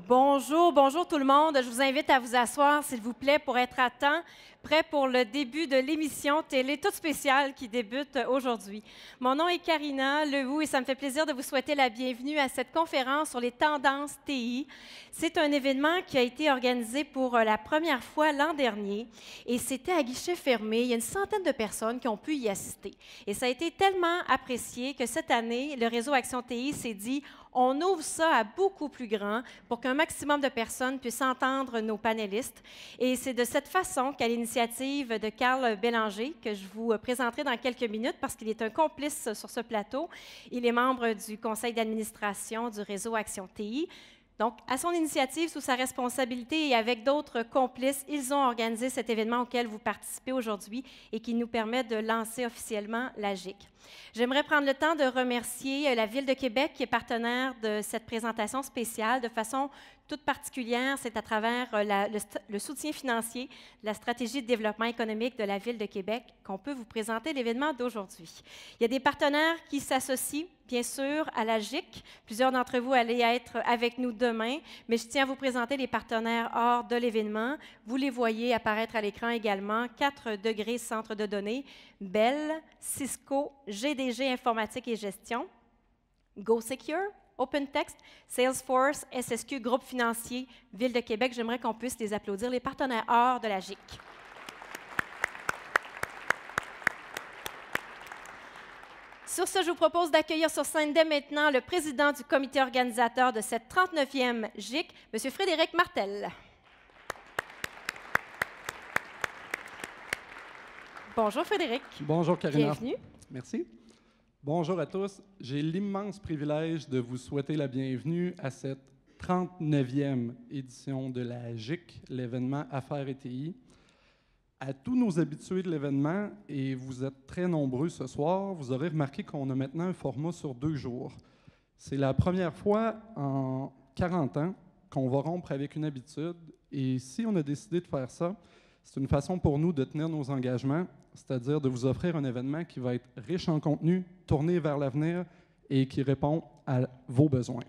Bonjour, bonjour tout le monde. Je vous invite à vous asseoir, s'il vous plaît, pour être à temps, prêt pour le début de l'émission télé toute spéciale qui débute aujourd'hui. Mon nom est Karina Lehoux et ça me fait plaisir de vous souhaiter la bienvenue à cette conférence sur les tendances TI. C'est un événement qui a été organisé pour la première fois l'an dernier et c'était à guichet fermé. Il y a une centaine de personnes qui ont pu y assister. Et ça a été tellement apprécié que cette année, le réseau Action TI s'est dit on ouvre ça à beaucoup plus grand pour qu'un maximum de personnes puissent entendre nos panélistes. Et c'est de cette façon qu'à l'initiative de Carl Bélanger, que je vous présenterai dans quelques minutes parce qu'il est un complice sur ce plateau, il est membre du conseil d'administration du réseau Action TI. Donc, à son initiative, sous sa responsabilité et avec d'autres complices, ils ont organisé cet événement auquel vous participez aujourd'hui et qui nous permet de lancer officiellement la GIC. J'aimerais prendre le temps de remercier la Ville de Québec qui est partenaire de cette présentation spéciale de façon toute particulière. C'est à travers le soutien financier de la stratégie de développement économique de la Ville de Québec qu'on peut vous présenter l'événement d'aujourd'hui. Il y a des partenaires qui s'associent, bien sûr, à la GIC. Plusieurs d'entre vous allez être avec nous demain, mais je tiens à vous présenter les partenaires hors de l'événement. Vous les voyez apparaître à l'écran également. 4 degrés Centre de données, Bell, Cisco, GDG Informatique et Gestion, GoSecure, OpenText, Salesforce, SSQ, Groupe financier, Ville de Québec. J'aimerais qu'on puisse les applaudir, les partenaires hors de la GIC. Sur ce, je vous propose d'accueillir sur scène dès maintenant le président du comité organisateur de cette 39e GIC, M. Frédéric Martel. Bonjour Frédéric. Bonjour Karina. Bienvenue. Merci. Bonjour à tous. J'ai l'immense privilège de vous souhaiter la bienvenue à cette 39e édition de la GIC, l'événement Affaires et TI. À tous nos habitués de l'événement, et vous êtes très nombreux ce soir, vous aurez remarqué qu'on a maintenant un format sur 2 jours. C'est la première fois en 40 ans qu'on va rompre avec une habitude, et si on a décidé de faire ça, c'est une façon pour nous de tenir nos engagements, c'est-à-dire de vous offrir un événement qui va être riche en contenu, tourné vers l'avenir et qui répond à vos besoins.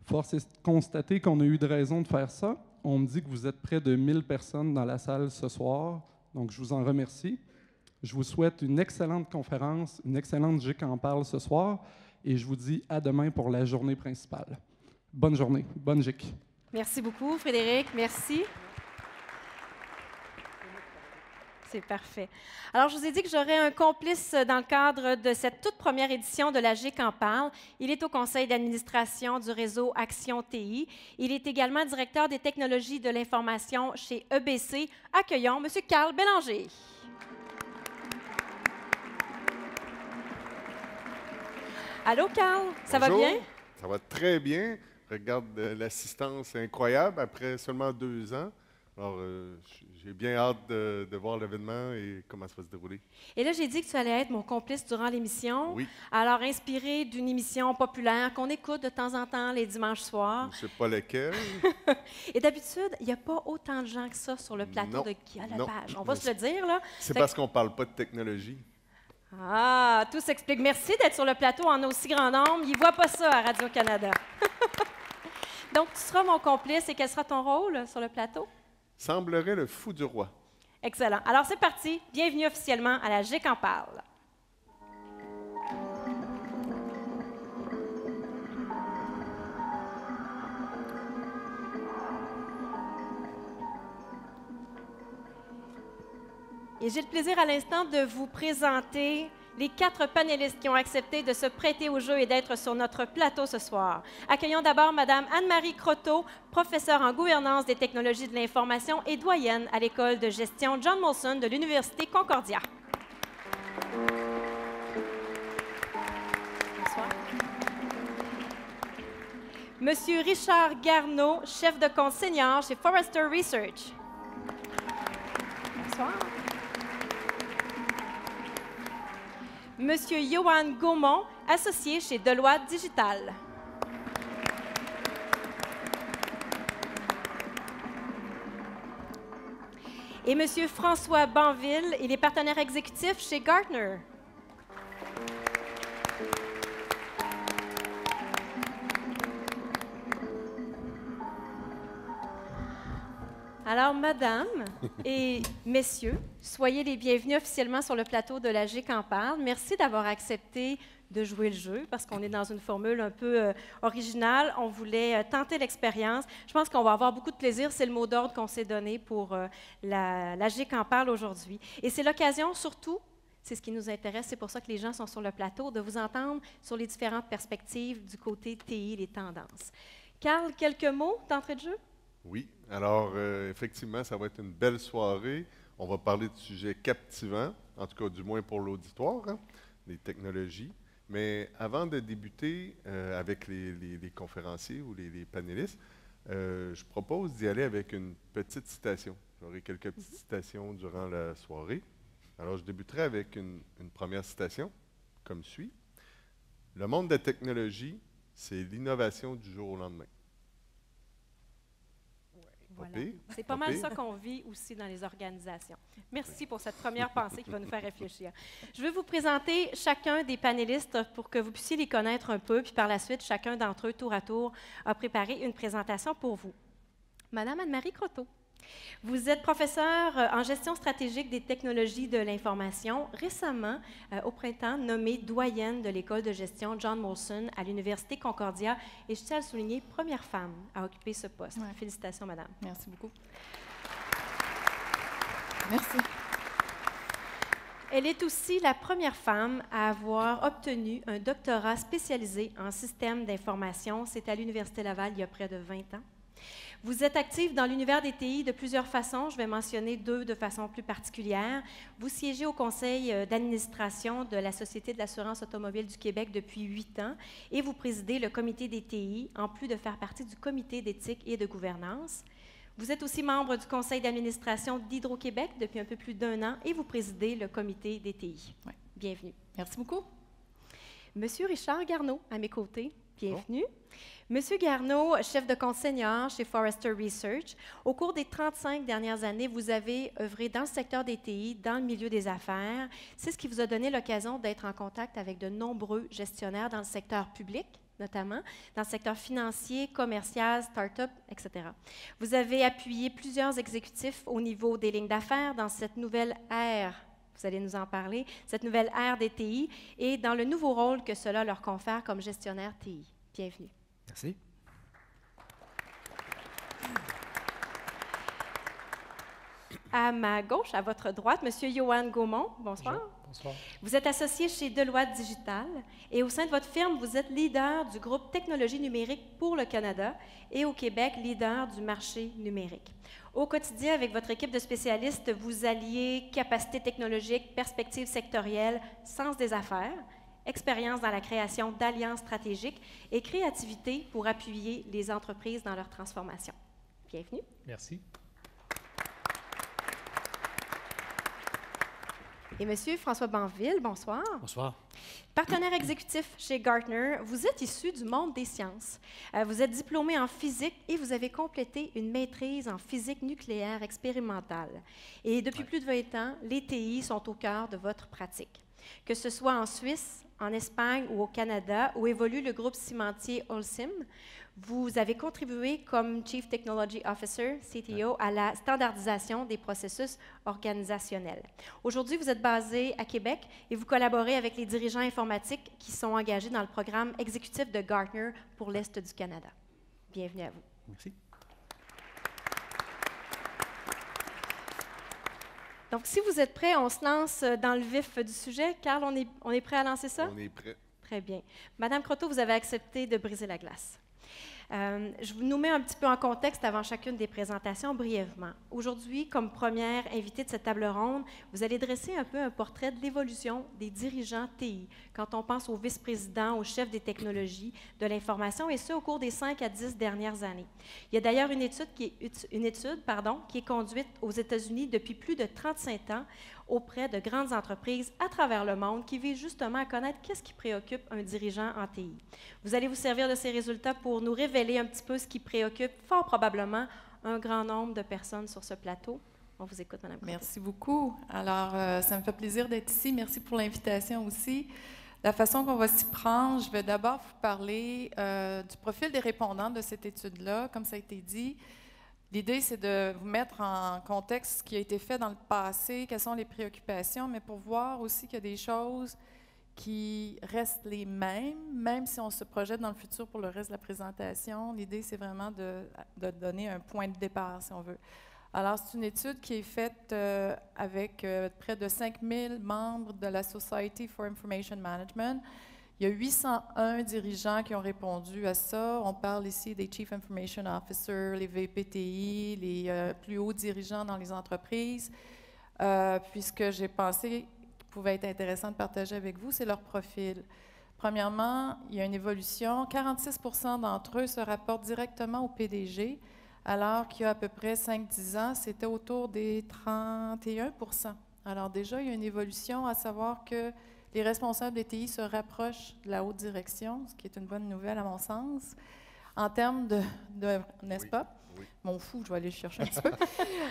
Force est de constater qu'on a eu de raison de faire ça. On me dit que vous êtes près de 1000 personnes dans la salle ce soir, donc je vous en remercie. Je vous souhaite une excellente conférence, une excellente GIC en parle ce soir, et je vous dis à demain pour la journée principale. Bonne journée, bonne GIC. Merci beaucoup, Frédéric. Merci. C'est parfait. Alors, je vous ai dit que j'aurais un complice dans le cadre de cette toute première édition de la GIC en parle. Il est au conseil d'administration du réseau Action TI. Il est également directeur des technologies de l'information chez EBC. Accueillons M. Carl Bélanger. Allô, Carl? Ça va bien? Ça va très bien. Regarde, l'assistance incroyable après seulement 2 ans. Alors, j'ai bien hâte de voir l'événement et comment ça va se dérouler. Et là, j'ai dit que tu allais être mon complice durant l'émission. Oui. Alors, inspiré d'une émission populaire qu'on écoute de temps en temps les dimanches soirs. Je ne sais pas lequel. Et d'habitude, il n'y a pas autant de gens que ça sur le plateau Non. de Guy à la Non. page. On va se le dire, là. C'est parce qu'on ne parle pas de technologie. Ah, tout s'explique. Merci d'être sur le plateau en aussi grand nombre. Ils ne voient pas ça à Radio-Canada. Donc, tu seras mon complice et quel sera ton rôle sur le plateau? Semblerait le fou du roi. Excellent. Alors, c'est parti. Bienvenue officiellement à la GIC en parle. Et j'ai le plaisir à l'instant de vous présenter les 4 panélistes qui ont accepté de se prêter au jeu et d'être sur notre plateau ce soir. Accueillons d'abord Mme Anne-Marie Croteau, professeure en gouvernance des technologies de l'information et doyenne à l'École de gestion John Molson de l'Université Concordia. Bonsoir. Monsieur Richard Garneau, chef de compte senior chez Forrester Research. Bonsoir. Monsieur Johan Gaumont, associé chez Deloitte Digital. Et Monsieur François Banville, il est partenaire exécutif chez Gartner. Alors, Madame et Messieurs, soyez les bienvenus officiellement sur le plateau de la GIC en parle. Merci d'avoir accepté de jouer le jeu, parce qu'on est dans une formule un peu originale. On voulait tenter l'expérience. Je pense qu'on va avoir beaucoup de plaisir. C'est le mot d'ordre qu'on s'est donné pour la GIC en parle aujourd'hui. Et c'est l'occasion, surtout, c'est ce qui nous intéresse, c'est pour ça que les gens sont sur le plateau, de vous entendre sur les différentes perspectives du côté TI, les tendances. Carl, quelques mots d'entrée de jeu? Oui, alors effectivement, ça va être une belle soirée. On va parler de sujets captivants, en tout cas du moins pour l'auditoire, hein, des technologies. Mais avant de débuter avec les conférenciers ou les panélistes, je propose d'y aller avec une petite citation. J'aurai quelques petites citations durant la soirée. Alors, je débuterai avec une première citation, comme suit. « Le monde de la technologie, c'est l'innovation du jour au lendemain. » Voilà. C'est pas mal ça qu'on vit aussi dans les organisations. Merci pour cette première pensée qui va nous faire réfléchir. Je vais vous présenter chacun des panélistes pour que vous puissiez les connaître un peu, puis par la suite, chacun d'entre eux, tour à tour, a préparé une présentation pour vous. Madame Anne-Marie Croteau. Vous êtes professeure en gestion stratégique des technologies de l'information, récemment, au printemps, nommée doyenne de l'école de gestion John Molson à l'Université Concordia. Et je tiens à le souligner, première femme à occuper ce poste. Ouais. Félicitations, madame. Merci beaucoup. Merci. Elle est aussi la première femme à avoir obtenu un doctorat spécialisé en système d'information. C'est à l'Université Laval il y a près de 20 ans. Vous êtes active dans l'univers des TI de plusieurs façons. Je vais mentionner deux de façon plus particulière. Vous siégez au conseil d'administration de la Société de l'assurance automobile du Québec depuis 8 ans et vous présidez le comité des TI, en plus de faire partie du comité d'éthique et de gouvernance. Vous êtes aussi membre du conseil d'administration d'Hydro-Québec depuis un peu plus d'1 an et vous présidez le comité des TI. Ouais. Bienvenue. Merci beaucoup. Monsieur Richard Garneau, à mes côtés. Bienvenue. Oh. Monsieur Garneau, chef de compte senior chez Forrester Research, au cours des 35 dernières années, vous avez œuvré dans le secteur des TI, dans le milieu des affaires. C'est ce qui vous a donné l'occasion d'être en contact avec de nombreux gestionnaires dans le secteur public, notamment dans le secteur financier, commercial, start-up, etc. Vous avez appuyé plusieurs exécutifs au niveau des lignes d'affaires dans cette nouvelle ère. Vous allez nous en parler, cette nouvelle ère des TI et dans le nouveau rôle que cela leur confère comme gestionnaire TI. Bienvenue. Merci. À ma gauche, à votre droite, M. Johan Gaumont. Bonsoir. Bonjour. Bonsoir. Vous êtes associé chez Deloitte Digital et au sein de votre firme, vous êtes leader du groupe Technologie numérique pour le Canada et au Québec, leader du marché numérique. Au quotidien, avec votre équipe de spécialistes, vous alliez capacité technologique, perspective sectorielle, sens des affaires, expérience dans la création d'alliances stratégiques et créativité pour appuyer les entreprises dans leur transformation. Bienvenue. Merci. Et Monsieur François Banville, bonsoir. Bonsoir. Partenaire exécutif chez Gartner, vous êtes issu du monde des sciences. Vous êtes diplômé en physique et vous avez complété une maîtrise en physique nucléaire expérimentale. Et depuis plus de 20 ans, les TI sont au cœur de votre pratique. Que ce soit en Suisse, en Espagne ou au Canada, où évolue le groupe cimentier Holcim, vous avez contribué comme Chief Technology Officer, CTO, à la standardisation des processus organisationnels. Aujourd'hui, vous êtes basé à Québec et vous collaborez avec les dirigeants informatiques qui sont engagés dans le programme exécutif de Gartner pour l'Est du Canada. Bienvenue à vous. Merci. Donc, si vous êtes prêts, on se lance dans le vif du sujet. Carl, on est prêt à lancer ça? On est prêt. Très bien. Madame Croteau, vous avez accepté de briser la glace. Je vous nous mets un petit peu en contexte avant chacune des présentations brièvement. Aujourd'hui, comme première invitée de cette table ronde, vous allez dresser un peu un portrait de l'évolution des dirigeants TI quand on pense aux vice-présidents, aux chefs des technologies de l'information, et ce, au cours des 5 à 10 dernières années. Il y a d'ailleurs une étude qui est conduite aux États-Unis depuis plus de 35 ans auprès de grandes entreprises à travers le monde qui visent justement à connaître qu'est-ce qui préoccupe un dirigeant en TI. Vous allez vous servir de ces résultats pour nous révéler un petit peu ce qui préoccupe fort probablement un grand nombre de personnes sur ce plateau. On vous écoute, Mme Croteau. Merci beaucoup. Alors, ça me fait plaisir d'être ici. Merci pour l'invitation aussi. La façon qu'on va s'y prendre, je vais d'abord vous parler du profil des répondants de cette étude-là, comme ça a été dit. L'idée, c'est de vous mettre en contexte ce qui a été fait dans le passé, quelles sont les préoccupations, mais pour voir aussi qu'il y a des choses qui restent les mêmes, même si on se projette dans le futur pour le reste de la présentation. L'idée, c'est vraiment de donner un point de départ, si on veut. Alors, c'est une étude qui est faite avec près de 5000 membres de la Society for Information Management. Il y a 801 dirigeants qui ont répondu à ça. On parle ici des Chief Information Officers, les VPTI, les plus hauts dirigeants dans les entreprises. Puisque j'ai pensé pouvait être intéressant de partager avec vous, c'est leur profil. Premièrement, il y a une évolution. 46 d'entre eux se rapportent directement au PDG, alors qu'il y a à peu près 5-10 ans, c'était autour des 31 %. Alors déjà, il y a une évolution, à savoir que les responsables des TI se rapprochent de la haute direction, ce qui est une bonne nouvelle à mon sens. En termes de n'est-ce pas? Oui. Mon fou, je vais aller le chercher un petit peu.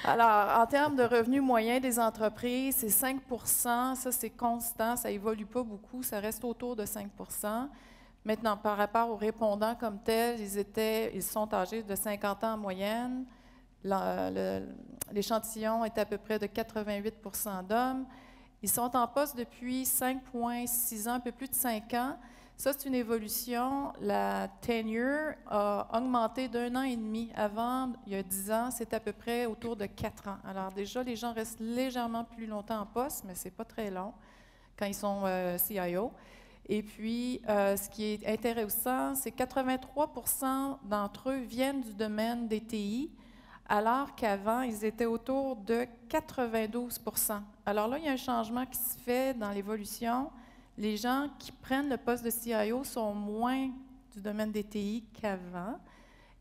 Alors, en termes de revenus moyens des entreprises, c'est 5 %. Ça, c'est constant. Ça évolue pas beaucoup. Ça reste autour de 5 %. Maintenant, par rapport aux répondants comme tels, ils sont âgés de 50 ans en moyenne. L'échantillon est à peu près de 88 % d'hommes. Ils sont en poste depuis 5,6 ans, un peu plus de 5 ans. Ça, c'est une évolution. La tenure a augmenté d'1 an et demi. Avant, il y a 10 ans, c'était à peu près autour de 4 ans. Alors déjà, les gens restent légèrement plus longtemps en poste, mais ce n'est pas très long quand ils sont CIO. Et puis, ce qui est intéressant, c'est que 83 % d'entre eux viennent du domaine des TI, alors qu'avant, ils étaient autour de 92 %. Alors là, il y a un changement qui se fait dans l'évolution. Les gens qui prennent le poste de CIO sont moins du domaine des TI qu'avant.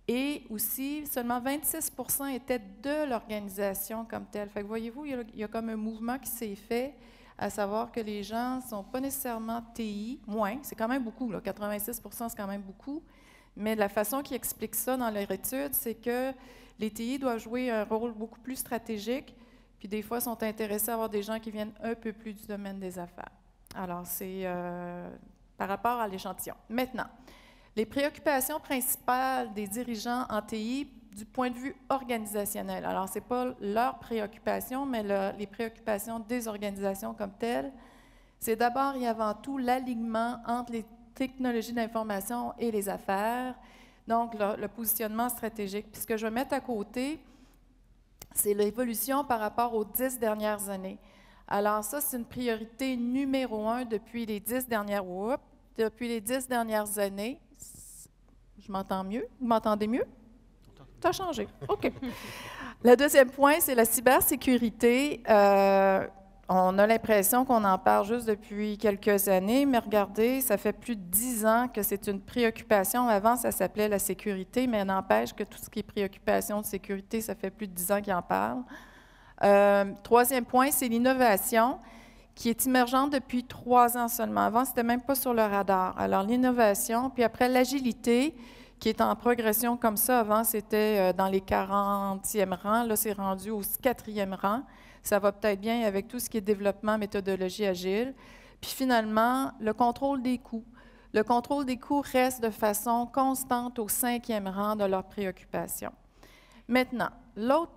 Et aussi, seulement 26 % étaient de l'organisation comme telle. Fait que voyez-vous, il y a comme un mouvement qui s'est fait, à savoir que les gens ne sont pas nécessairement TI, moins, c'est quand même beaucoup, là, 86 % c'est quand même beaucoup, mais la façon qu'ils expliquent ça dans leur étude, c'est que les TI doivent jouer un rôle beaucoup plus stratégique, puis des fois sont intéressés à avoir des gens qui viennent un peu plus du domaine des affaires. Alors, c'est par rapport à l'échantillon. Maintenant, les préoccupations principales des dirigeants en TI du point de vue organisationnel. Alors, ce n'est pas leurs préoccupations, mais les préoccupations des organisations comme telles. C'est d'abord et avant tout l'alignement entre les technologies d'information et les affaires, donc le positionnement stratégique. Puis ce que je vais mettre à côté, c'est l'évolution par rapport aux 10 dernières années. Alors ça, c'est une priorité numéro 1 depuis les 10 dernières années. Je m'entends mieux? Vous m'entendez mieux? Ça a changé. OK. Le deuxième point, c'est la cybersécurité. On a l'impression qu'on en parle juste depuis quelques années, mais regardez, ça fait plus de 10 ans que c'est une préoccupation. Avant, ça s'appelait la sécurité, mais n'empêche que tout ce qui est préoccupation de sécurité, ça fait plus de 10 ans qu'ils en parlent. Troisième point, c'est l'innovation qui est émergente depuis 3 ans seulement. Avant, ce n'était même pas sur le radar. Alors, l'innovation, puis après l'agilité, qui est en progression comme ça. Avant, c'était dans les 40e rangs. Là, c'est rendu au 4e rang. Ça va peut-être bien avec tout ce qui est développement, méthodologie agile. Puis finalement, le contrôle des coûts. Le contrôle des coûts reste de façon constante au 5e rang de leurs préoccupations. Maintenant, l'autre.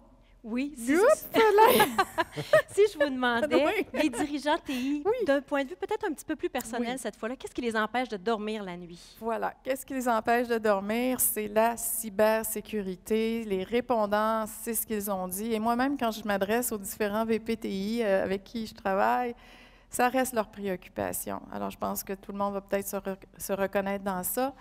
Oui, si je vous demandais, oui. Les dirigeants TI, oui. D'un point de vue peut-être un petit peu plus personnel oui. Cette fois-là, qu'est-ce qui les empêche de dormir la nuit? Voilà, qu'est-ce qui les empêche de dormir? C'est la cybersécurité. Les répondants, c'est ce qu'ils ont dit. Et moi-même, quand je m'adresse aux différents VPTI avec qui je travaille, ça reste leur préoccupation. Alors, je pense que tout le monde va peut-être se reconnaître dans ça.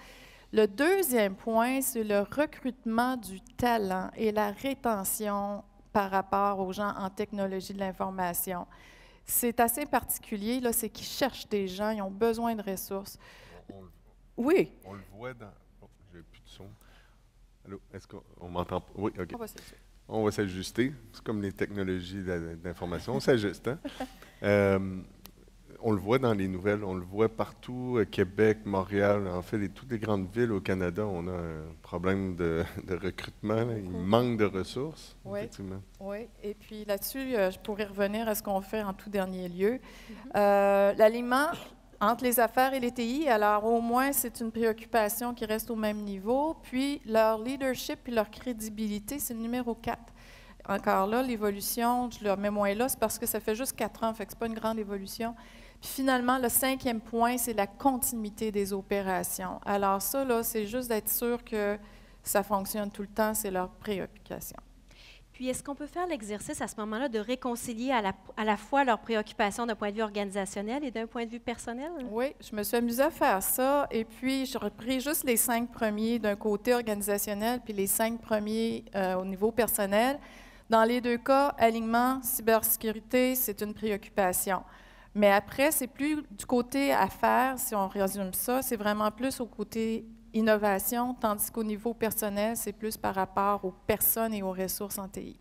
Le deuxième point, c'est le recrutement du talent et la rétention par rapport aux gens en technologie de l'information. C'est assez particulier, là, c'est qu'ils cherchent des gens, ils ont besoin de ressources. Oui. On le voit dans... Oh, j'ai plus de son. Allô, est-ce qu'on m'entend? Oui, OK. On va s'ajuster. C'est comme les technologies d'information, on s'ajuste, hein? On le voit dans les nouvelles, on le voit partout, Québec, Montréal, en fait, toutes les grandes villes au Canada, on a un problème de recrutement, là, il manque de ressources, oui, effectivement. Oui, et puis là-dessus, je pourrais revenir à ce qu'on fait en tout dernier lieu. L'alignement, entre les affaires et les TI. Alors, au moins, c'est une préoccupation qui reste au même niveau. Puis, leur leadership et leur crédibilité, c'est le numéro 4. Encore là, l'évolution, je le mets moins là, c'est parce que ça fait juste 4 ans, fait que ce n'est pas une grande évolution. Puis finalement, le 5e point, c'est la continuité des opérations. Alors ça, là, c'est juste d'être sûr que ça fonctionne tout le temps, c'est leur préoccupation. Puis, est-ce qu'on peut faire l'exercice à ce moment-là de réconcilier à la fois leurs préoccupations d'un point de vue organisationnel et d'un point de vue personnel? Oui, je me suis amusée à faire ça. Et puis, j'ai repris juste les 5 premiers d'un côté organisationnel, puis les 5 premiers au niveau personnel. Dans les 2 cas, alignement, cybersécurité, c'est une préoccupation. Mais après, c'est plus du côté affaires, si on résume ça, c'est vraiment plus au côté innovation, tandis qu'au niveau personnel, c'est plus par rapport aux personnes et aux ressources en TI.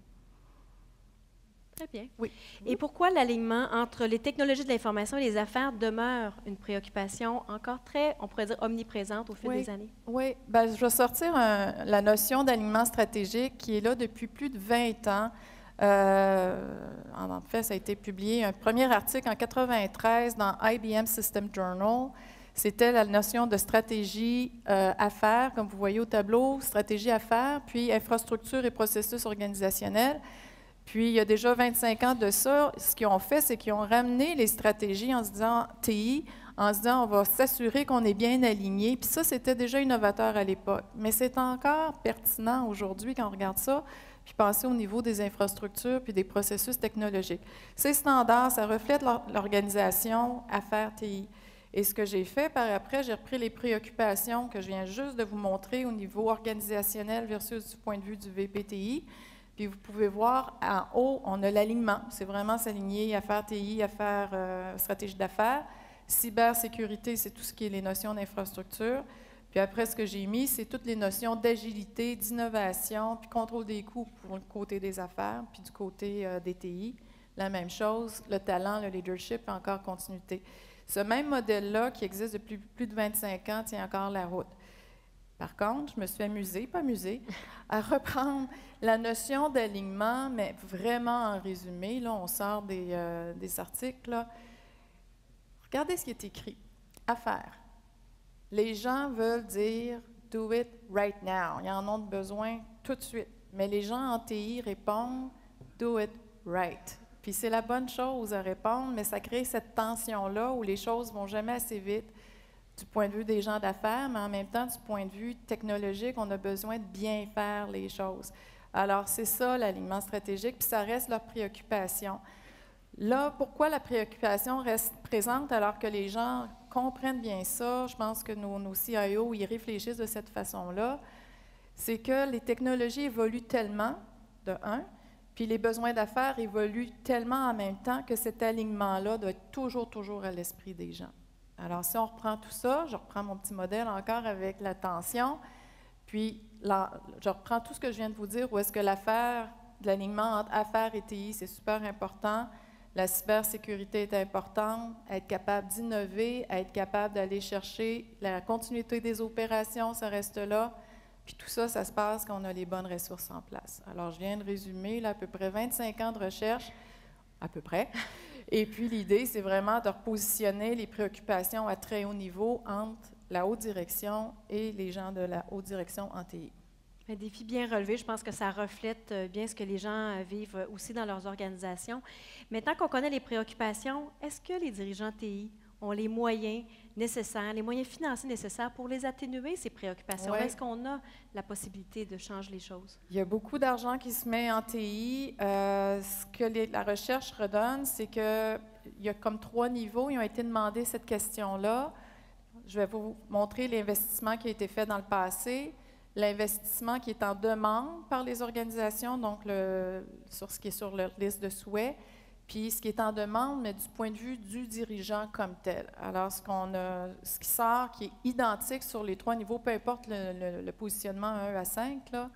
Très bien. Oui. Et pourquoi l'alignement entre les technologies de l'information et les affaires demeure une préoccupation encore très, on pourrait dire, omniprésente au fil des années? Oui. Bien, je vais sortir la notion d'alignement stratégique qui est là depuis plus de 20 ans. En fait, ça a été publié, un premier article en 1993 dans IBM System Journal. C'était la notion de stratégie affaires, comme vous voyez au tableau, stratégie affaires, puis infrastructure et processus organisationnels. Puis, il y a déjà 25 ans de ça, ce qu'ils ont fait, c'est qu'ils ont ramené les stratégies en se disant TI, en se disant on va s'assurer qu'on est bien aligné. Puis ça, c'était déjà innovateur à l'époque. Mais c'est encore pertinent aujourd'hui quand on regarde ça, puis penser au niveau des infrastructures puis des processus technologiques. Ces standards, ça reflète l'organisation affaires TI. Et ce que j'ai fait par après, j'ai repris les préoccupations que je viens juste de vous montrer au niveau organisationnel versus du point de vue du VPTI. Puis vous pouvez voir en haut, on a l'alignement. C'est vraiment s'aligner, affaires TI, affaires, stratégie d'affaires. Cybersécurité, c'est tout ce qui est les notions d'infrastructure. Puis après, ce que j'ai mis, c'est toutes les notions d'agilité, d'innovation, puis contrôle des coûts pour le côté des affaires, puis du côté des TI. La même chose, le talent, le leadership, encore continuité. Ce même modèle-là, qui existe depuis plus de 25 ans, tient encore la route. Par contre, je me suis amusée, pas amusée, à reprendre la notion d'alignement, mais vraiment en résumé. Là, on sort des articles. Là. Regardez ce qui est écrit. Affaires. Les gens veulent dire « do it right now ». Ils en ont besoin tout de suite. Mais les gens en TI répondent « do it right ». Puis c'est la bonne chose à répondre, mais ça crée cette tension-là où les choses ne vont jamais assez vite du point de vue des gens d'affaires, mais en même temps, du point de vue technologique, on a besoin de bien faire les choses. Alors, c'est ça l'alignement stratégique, puis ça reste leur préoccupation. Là, pourquoi la préoccupation reste présente alors que les gens comprennent bien ça? Je pense que nos CIO y réfléchissent de cette façon-là. C'est que les technologies évoluent tellement, de un, puis les besoins d'affaires évoluent tellement en même temps que cet alignement-là doit être toujours à l'esprit des gens. Alors, si on reprend tout ça, je reprends mon petit modèle encore avec l'attention, puis je reprends tout ce que je viens de vous dire, où est-ce que l'affaire, de l'alignement entre affaires et TI, c'est super important. La cybersécurité est importante, être capable d'innover, être capable d'aller chercher la continuité des opérations, ça reste là. Puis tout ça, ça se passe quand on a les bonnes ressources en place. Alors, je viens de résumer là, à peu près 25 ans de recherche, à peu près. Et puis, l'idée, c'est vraiment de repositionner les préoccupations à très haut niveau entre la haute direction et les gens de la haute direction en TI. Un défi bien relevé. Je pense que ça reflète bien ce que les gens vivent aussi dans leurs organisations. Maintenant qu'on connaît les préoccupations, est-ce que les dirigeants TI ont les moyens nécessaires, les moyens financiers nécessaires pour les atténuer, ces préoccupations? Ouais. Est-ce qu'on a la possibilité de changer les choses? Il y a beaucoup d'argent qui se met en TI. Ce que la recherche redonne, c'est qu'il y a comme 3 niveaux. Ils ont été demandés cette question-là. Je vais vous montrer l'investissement qui a été fait dans le passé, l'investissement qui est en demande par les organisations, donc sur ce qui est sur leur liste de souhaits, puis ce qui est en demande, mais du point de vue du dirigeant comme tel. Alors, ce qui sort, qui est identique sur les 3 niveaux, peu importe le positionnement 1 à 5, là,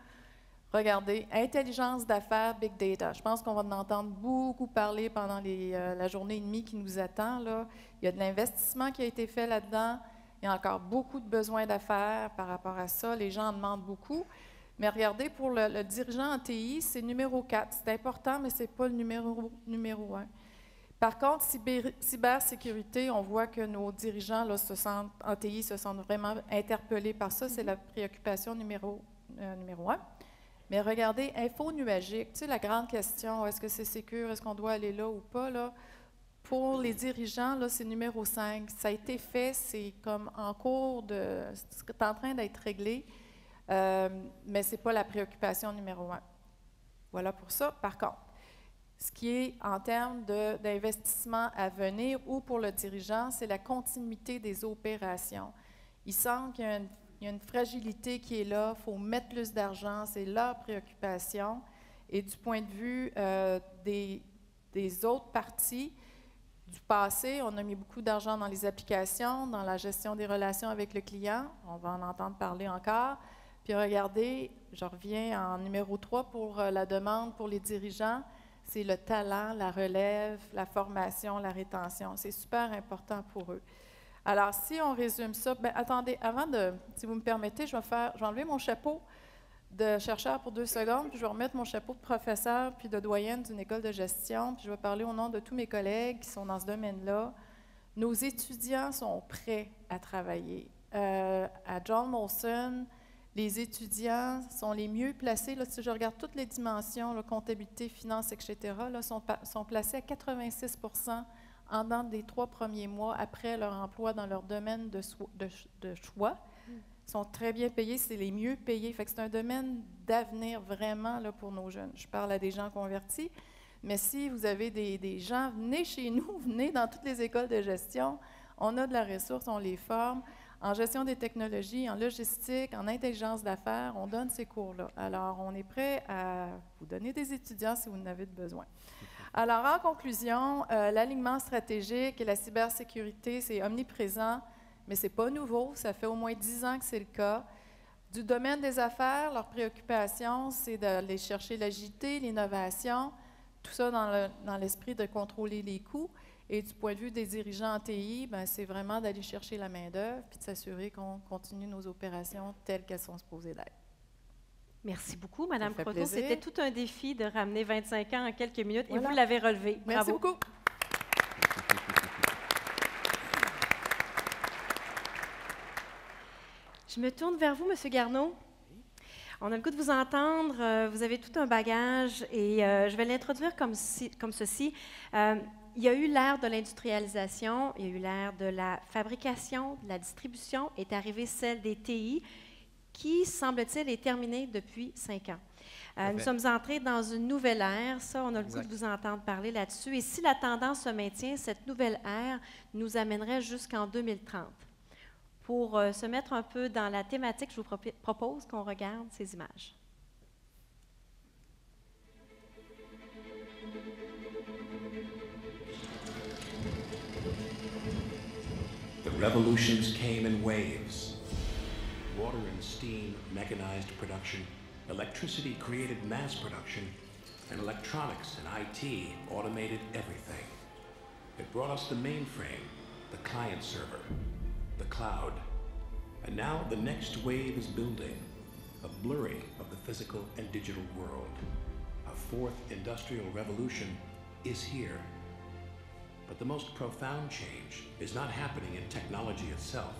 regardez, intelligence d'affaires, big data. Je pense qu'on va en entendre beaucoup parler pendant la journée et demie qui nous attend, là. Il y a de l'investissement qui a été fait là-dedans. Il y a encore beaucoup de besoins d'affaires par rapport à ça. Les gens en demandent beaucoup. Mais regardez, pour le dirigeant en TI, c'est numéro 4. C'est important, mais ce n'est pas le numéro 1. Par contre, cybersécurité, on voit que nos dirigeants là, en TI se sentent vraiment interpellés par ça. C'est la préoccupation numéro 1. Mais regardez, info nuagique, tu sais, la grande question, est-ce que c'est sécure, est-ce qu'on doit aller là ou pas, là? Pour les dirigeants, là, c'est numéro 5. Ça a été fait, c'est comme en cours c'est en train d'être réglé, mais ce n'est pas la préoccupation numéro 1. Voilà pour ça. Par contre, ce qui est en termes d'investissement à venir ou pour le dirigeant, c'est la continuité des opérations. Il semble qu'il y a une fragilité qui est là, il faut mettre plus d'argent, c'est leur préoccupation. Et du point de vue des autres parties du passé, on a mis beaucoup d'argent dans les applications, dans la gestion des relations avec le client. On va en entendre parler encore. Puis regardez, je reviens en numéro 3 pour la demande pour les dirigeants. C'est le talent, la relève, la formation, la rétention. C'est super important pour eux. Alors, si on résume ça, bien, attendez, si vous me permettez, je vais enlever mon chapeau de chercheur pour 2 secondes, puis je vais remettre mon chapeau de professeur puis de doyenne d'une école de gestion, puis je vais parler au nom de tous mes collègues qui sont dans ce domaine-là. Nos étudiants sont prêts à travailler. À John Molson, les étudiants sont les mieux placés. Là, si je regarde toutes les dimensions, là, comptabilité, finance, etc., là, sont placés à 86% en dans des 3 premiers mois après leur emploi dans leur domaine de choix. Ils sont très bien payés, c'est les mieux payés. Fait que c'est un domaine d'avenir vraiment là, pour nos jeunes. Je parle à des gens convertis, mais si vous avez des gens, venez chez nous, venez dans toutes les écoles de gestion. On a de la ressource, on les forme. En gestion des technologies, en logistique, en intelligence d'affaires, on donne ces cours-là. Alors, on est prêt à vous donner des étudiants si vous en avez besoin. Alors, en conclusion, l'alignement stratégique et la cybersécurité, c'est omniprésent, mais ce n'est pas nouveau. Ça fait au moins 10 ans que c'est le cas. Du domaine des affaires, leur préoccupation, c'est d'aller chercher l'agilité, l'innovation, tout ça dans l'esprit de contrôler les coûts. Et du point de vue des dirigeants en TI, ben, c'est vraiment d'aller chercher la main-d'œuvre puis de s'assurer qu'on continue nos opérations telles qu'elles sont supposées d'être. Merci beaucoup, Mme Croteau. plaisir. C'était tout un défi de ramener 25 ans en quelques minutes Voilà. et vous l'avez relevé. Merci Bravo. beaucoup. Je me tourne vers vous, M. Garneau. On a le goût de vous entendre. Vous avez tout un bagage et je vais l'introduire comme ceci. Il y a eu l'ère de l'industrialisation, il y a eu l'ère de la fabrication, de la distribution, est arrivée celle des TI, qui, semble-t-il, est terminée depuis 5 ans. Nous sommes entrés dans une nouvelle ère, ça, on a le goût de vous entendre parler là-dessus. Et si la tendance se maintient, cette nouvelle ère nous amènerait jusqu'en 2030. Pour se mettre un peu dans la thématique, je vous propose qu'on regarde ces images. The revolutions came in waves. Water and steam mechanized production, electricity created mass production, and electronics and IT automated everything. It brought us the mainframe, the client server, the cloud, and now the next wave is building, a blurring of the physical and digital world. A fourth industrial revolution is here. But the most profound change is not happening in technology itself.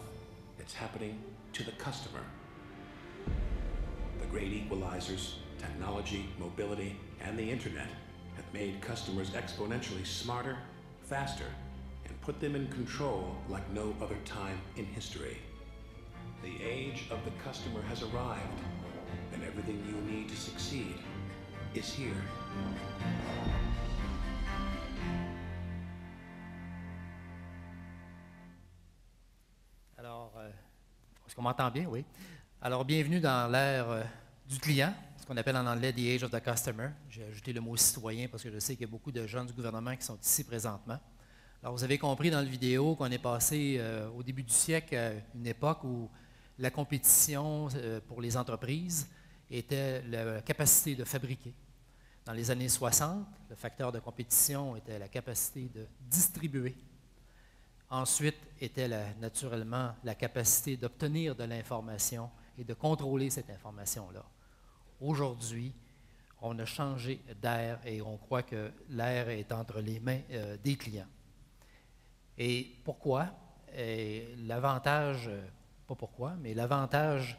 It's happening to the customer. The great equalizers, technology, mobility, and the internet have made customers exponentially smarter, faster, and put them in control like no other time in history. The age of the customer has arrived, and everything you need to succeed is here. Alors, est-ce qu'on m'entend bien? Oui. Alors, bienvenue dans l'ère du client, ce qu'on appelle en anglais « the age of the customer ». J'ai ajouté le mot « citoyen » parce que je sais qu'il y a beaucoup de gens du gouvernement qui sont ici présentement. Alors, vous avez compris dans la vidéo qu'on est passé au début du siècle à une époque où la compétition pour les entreprises était la capacité de fabriquer. Dans les années 60, le facteur de compétition était la capacité de distribuer. Ensuite était naturellement la capacité d'obtenir de l'information et de contrôler cette information-là. Aujourd'hui, On a changé d'ère et on croit que l'ère est entre les mains des clients. Et pourquoi? L'avantage, pas pourquoi, mais l'avantage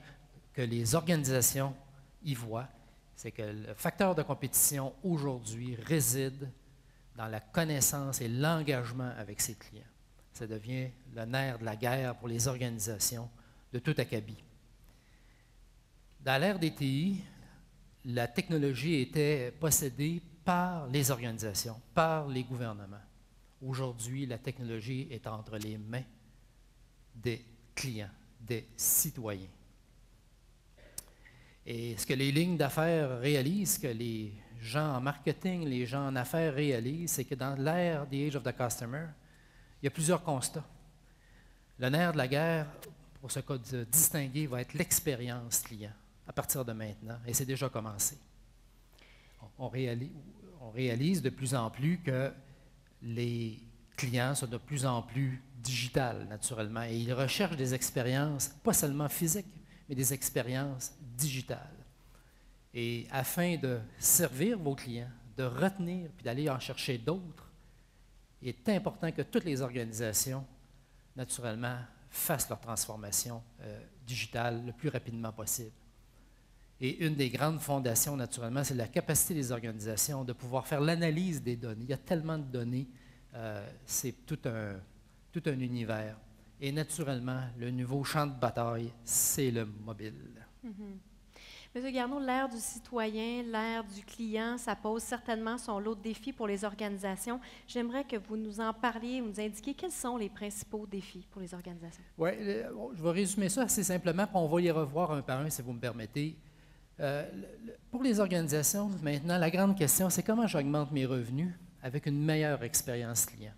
que les organisations y voient, c'est que le facteur de compétition aujourd'hui réside dans la connaissance et l'engagement avec ses clients. Ça devient le nerf de la guerre pour les organisations de tout acabit. Dans l'ère des TI, la technologie était possédée par les organisations, par les gouvernements. Aujourd'hui, la technologie est entre les mains des clients, des citoyens. Et ce que les lignes d'affaires réalisent, ce que les gens en marketing, les gens en affaires réalisent, c'est que dans l'ère The Age of the Customer, il y a plusieurs constats. Le nerf de la guerre, pour ce cas de distinguer, va être l'expérience client à partir de maintenant, et c'est déjà commencé. On réalise de plus en plus que les clients sont de plus en plus digitales, naturellement, et ils recherchent des expériences, pas seulement physiques, mais des expériences digitales. Et afin de servir vos clients, de retenir puis d'aller en chercher d'autres, il est important que toutes les organisations, naturellement, fassent leur transformation digitale le plus rapidement possible. Et une des grandes fondations, naturellement, c'est la capacité des organisations de pouvoir faire l'analyse des données. Il y a tellement de données, c'est tout un univers. Et naturellement, le nouveau champ de bataille, c'est le mobile. Monsieur Garneau, l'ère du citoyen, l'ère du client, ça pose certainement son lot de défis pour les organisations. J'aimerais que vous nous en parliez, vous nous indiquiez quels sont les principaux défis pour les organisations. Oui, je vais résumer ça assez simplement, puis on va les revoir un par un, si vous me permettez. Pour les organisations, maintenant, la grande question, c'est comment j'augmente mes revenus avec une meilleure expérience client.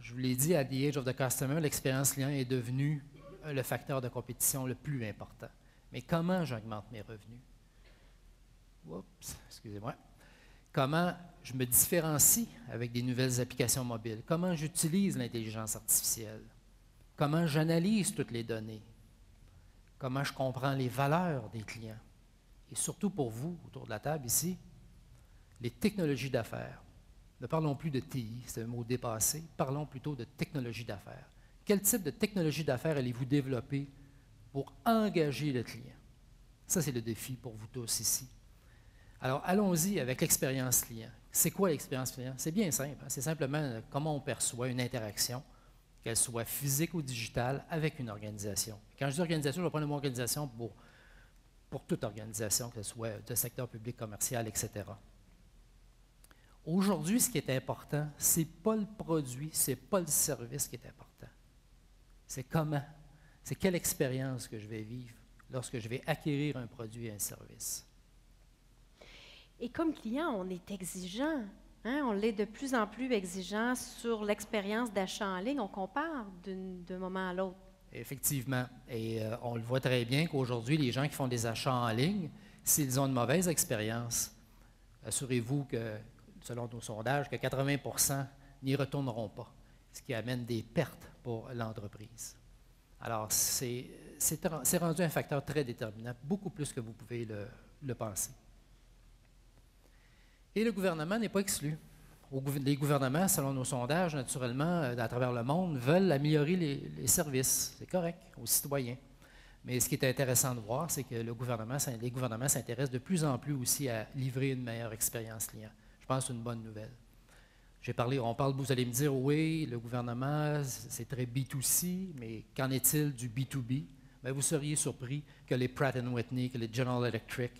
Je vous l'ai dit, à The Age of the Customer, l'expérience client est devenue le facteur de compétition le plus important. Mais comment j'augmente mes revenus? Oups, excusez-moi. Comment je me différencie avec des nouvelles applications mobiles? Comment j'utilise l'intelligence artificielle? Comment j'analyse toutes les données? Comment je comprends les valeurs des clients? Et surtout pour vous, autour de la table ici, les technologies d'affaires. Ne parlons plus de TI, c'est un mot dépassé, parlons plutôt de technologie d'affaires. Quel type de technologie d'affaires allez-vous développer pour engager le client? Ça, c'est le défi pour vous tous ici. Alors, allons-y avec l'expérience client. C'est quoi l'expérience client? C'est bien simple. Hein? C'est simplement comment on perçoit une interaction, qu'elle soit physique ou digitale, avec une organisation. Quand je dis organisation, je vais prendre le mot organisation pour toute organisation, qu'elle soit de secteur public, commercial, etc. Aujourd'hui, ce qui est important, ce n'est pas le produit, ce n'est pas le service qui est important. C'est comment, c'est quelle expérience que je vais vivre lorsque je vais acquérir un produit et un service. Et comme client, on est exigeant. Hein? On l'est de plus en plus exigeant sur l'expérience d'achat en ligne. On compare d'un moment à l'autre. Effectivement. Et on le voit très bien qu'aujourd'hui, les gens qui font des achats en ligne, s'ils ont une mauvaise expérience, assurez-vous que, selon nos sondages, que 80% n'y retourneront pas, ce qui amène des pertes pour l'entreprise. Alors, c'est rendu un facteur très déterminant, beaucoup plus que vous pouvez le penser. Et le gouvernement n'est pas exclu. Les gouvernements, selon nos sondages, naturellement, à travers le monde, veulent améliorer les services. C'est correct, aux citoyens. Mais ce qui est intéressant de voir, c'est que les gouvernements s'intéressent de plus en plus aussi à livrer une meilleure expérience client. Je pense que c'est une bonne nouvelle. Vous allez me dire, oui, le gouvernement, c'est très B2C, mais qu'en est-il du B2B? Bien, vous seriez surpris que les Pratt & Whitney, que les General Electric,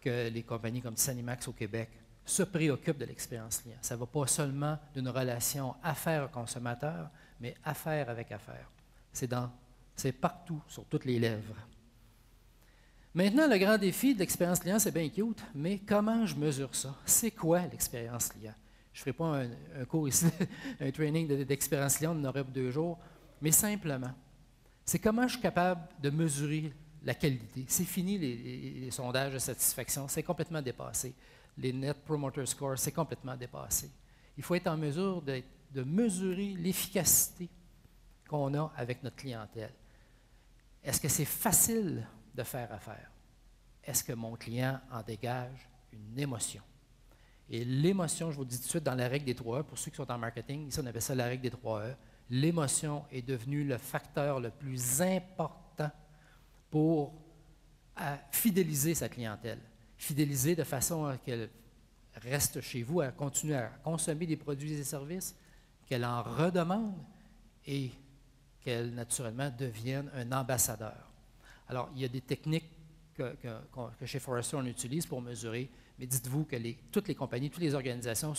que les compagnies comme Sanimax au Québec se préoccupent de l'expérience client. Ça ne va pas seulement d'une relation affaire-consommateur, mais affaire avec affaire. C'est partout, sur toutes les lèvres. Maintenant, le grand défi de l'expérience client, c'est bien cute, mais comment je mesure ça? C'est quoi l'expérience client? Je ne ferai pas un cours ici, un training d'expérience client, on en aurait pour 2 jours, mais simplement, c'est comment je suis capable de mesurer la qualité. C'est fini les sondages de satisfaction, c'est complètement dépassé. Les Net Promoter Scores, c'est complètement dépassé. Il faut être en mesure de mesurer l'efficacité qu'on a avec notre clientèle. Est-ce que c'est facile de faire affaire? est-ce que mon client en dégage une émotion? Et l'émotion, je vous le dis tout de suite, dans la règle des 3E, pour ceux qui sont en marketing, ici on appelle ça la règle des 3E, l'émotion est devenue le facteur le plus important pour fidéliser sa clientèle. Fidéliser de façon à qu'elle reste chez vous, à continuer à consommer des produits et services, qu'elle en redemande et qu'elle, naturellement, devienne un ambassadeur. Alors, il y a des techniques que chez Forrester, on utilise pour mesurer, mais dites-vous que toutes les compagnies, toutes les organisations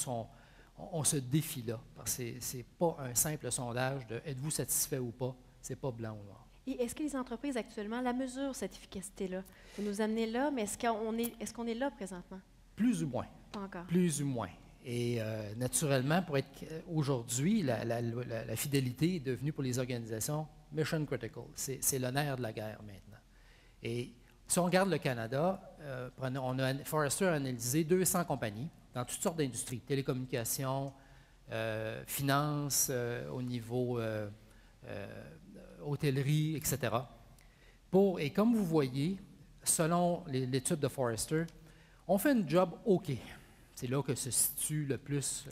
ont ce défi-là. Parce que ce n'est pas un simple sondage de « êtes-vous satisfait ou pas », ce n'est pas blanc ou noir. Et est-ce que les entreprises actuellement la mesurent, cette efficacité-là? Vous nous amenez là, mais est-ce qu'on est là présentement? Plus ou moins. Pas encore. Plus ou moins. Et naturellement, pour être aujourd'hui, la fidélité est devenue pour les organisations mission critical. C'est le nerf de la guerre maintenant. Et si on regarde le Canada, Forrester a analysé 200 compagnies dans toutes sortes d'industries, télécommunications, finances, au niveau hôtellerie, etc. Et comme vous voyez, selon l'étude de Forrester, on fait un job OK. C'est là que se situe le plus.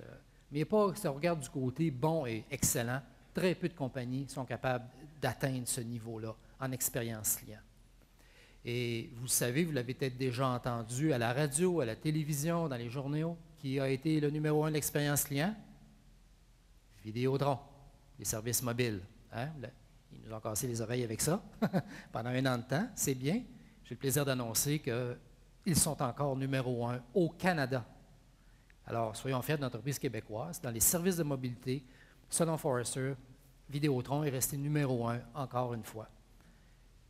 Mais pas, si on regarde du côté bon et excellent, très peu de compagnies sont capables d'atteindre ce niveau-là en expérience client. Et vous le savez, vous l'avez peut-être déjà entendu à la radio, à la télévision, dans les journaux, qui a été le numéro 1 de l'expérience client? Vidéotron, les services mobiles. Hein? Ils nous ont cassé les oreilles avec ça pendant 1 an de temps, c'est bien. J'ai le plaisir d'annoncer qu'ils sont encore numéro 1 au Canada. Alors, soyons fiers d'une entreprise québécoise. Dans les services de mobilité, selon Forrester, Vidéotron est resté numéro 1 encore une fois.